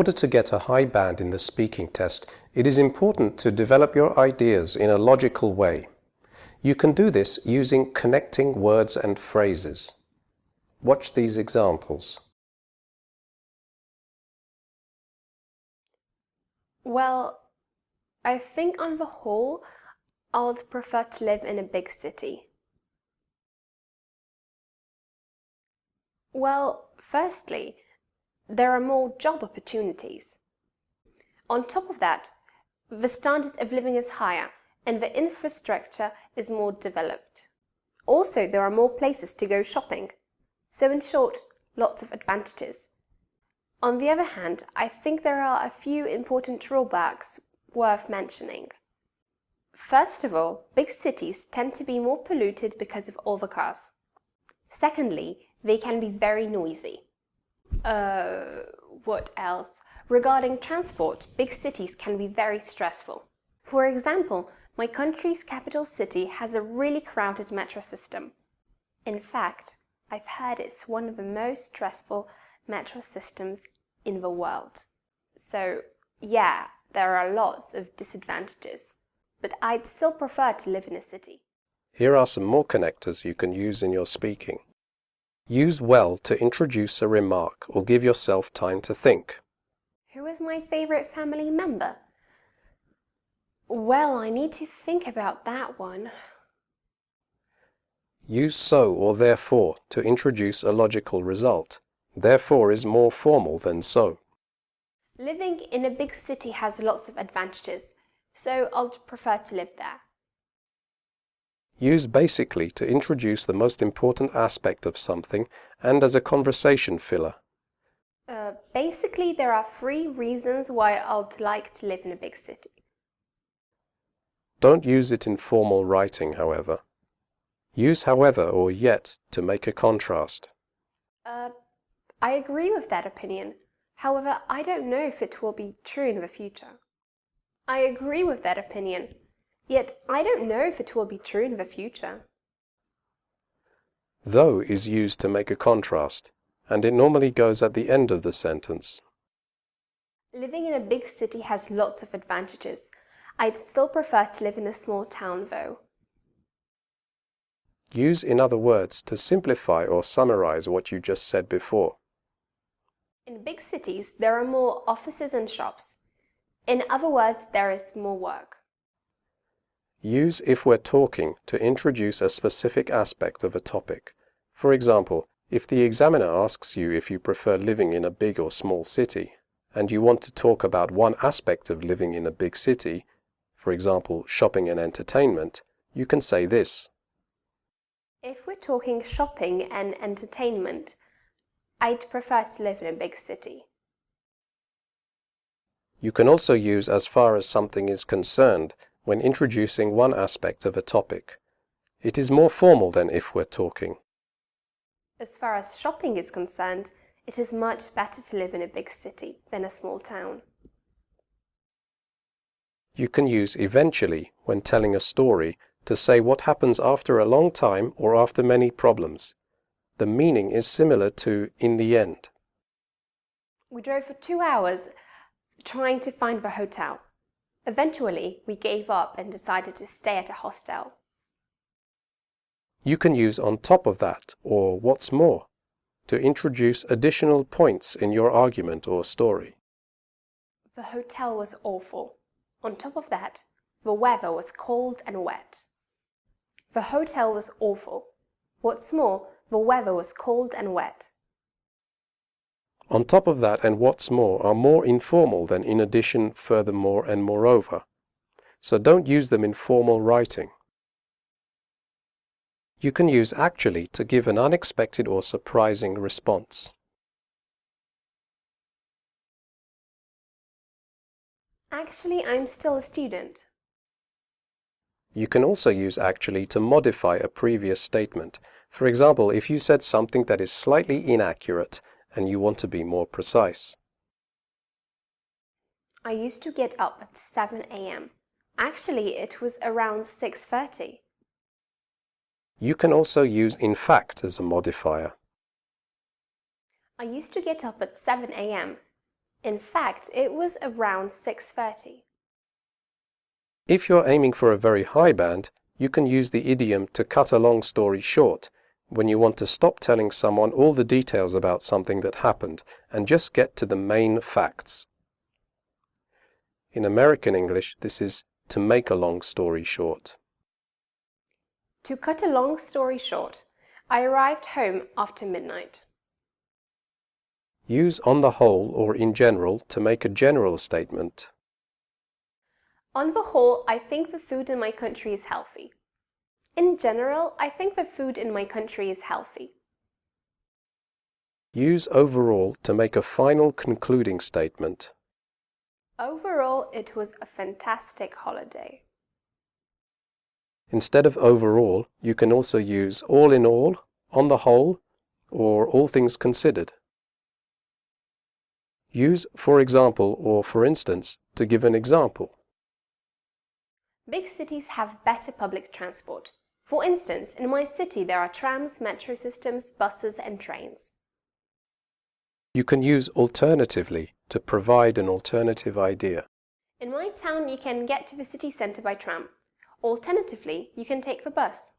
order to get a high band in the speaking test, it is important to develop your ideas in a logical way. You can do this using connecting words and phrases. Watch these examples. Well, I think on the whole, I'd prefer to live in a big city. Well, firstly, there are more job opportunities. On top of that, the standard of living is higher and the infrastructure is more developed. Also, there are more places to go shopping. So in short, lots of advantages. On the other hand, I think there are a few important drawbacks worth mentioning. First of all, big cities tend to be more polluted because of all the cars. Secondly, they can be very noisy. What else? Regarding transport, big cities can be very stressful. For example, my country's capital city has a really crowded metro system. In fact, I've heard it's one of the most stressful metro systems in the world. So, yeah, there are lots of disadvantages, but I'd still prefer to live in a city. Here are some more connectors you can use in your speaking. Use well to introduce a remark or give yourself time to think. Who is my favorite family member? Well, I need to think about that one. Use so or therefore to introduce a logical result. Therefore is more formal than so. Living in a big city has lots of advantages, so I'd prefer to live there. Use basically to introduce the most important aspect of something and as a conversation filler. Basically, there are 3 reasons why I'd like to live in a big city. Don't use it in formal writing, however. Use however or yet to make a contrast. I agree with that opinion. However, I don't know if it will be true in the future. I agree with that opinion. Yet, I don't know if it will be true in the future. Though is used to make a contrast, and it normally goes at the end of the sentence. Living in a big city has lots of advantages. I'd still prefer to live in a small town, though. Use in other words to simplify or summarize what you just said before. In big cities, there are more offices and shops. In other words, there is more work. Use if we're talking to introduce a specific aspect of a topic. For example, if the examiner asks you if you prefer living in a big or small city, and you want to talk about one aspect of living in a big city, for example, shopping and entertainment, you can say this. If we're talking shopping and entertainment, I'd prefer to live in a big city. You can also use as far as something is concerned when introducing one aspect of a topic. It is more formal than if we're talking. As far as shopping is concerned, it is much better to live in a big city than a small town. You can use eventually when telling a story to say what happens after a long time or after many problems. The meaning is similar to in the end. We drove for 2 hours trying to find the hotel. Eventually, we gave up and decided to stay at a hostel. You can use on top of that or what's more to introduce additional points in your argument or story. The hotel was awful. On top of that, the weather was cold and wet. The hotel was awful. What's more, the weather was cold and wet. On top of that and what's more are more informal than in addition, furthermore and moreover. So don't use them in formal writing. You can use actually to give an unexpected or surprising response. Actually, I'm still a student. You can also use actually to modify a previous statement. For example, if you said something that is slightly inaccurate and you want to be more precise. I used to get up at 7 a.m. Actually, it was around 6:30. You can also use in fact as a modifier. I used to get up at 7 a.m. In fact, it was around 6:30. If you're aiming for a very high band, you can use the idiom to cut a long story short when you want to stop telling someone all the details about something that happened and just get to the main facts. In American English, this is to make a long story short. To cut a long story short, I arrived home after midnight. Use on the whole or in general to make a general statement. On the whole, I think the food in my country is healthy. In general, I think the food in my country is healthy. Use overall to make a final concluding statement. Overall, it was a fantastic holiday. Instead of overall, you can also use all in all, on the whole, or all things considered. Use for example or for instance to give an example. Big cities have better public transport. For instance, in my city there are trams, metro systems, buses and trains. You can use alternatively to provide an alternative idea. In my town you can get to the city centre by tram. Alternatively, you can take the bus.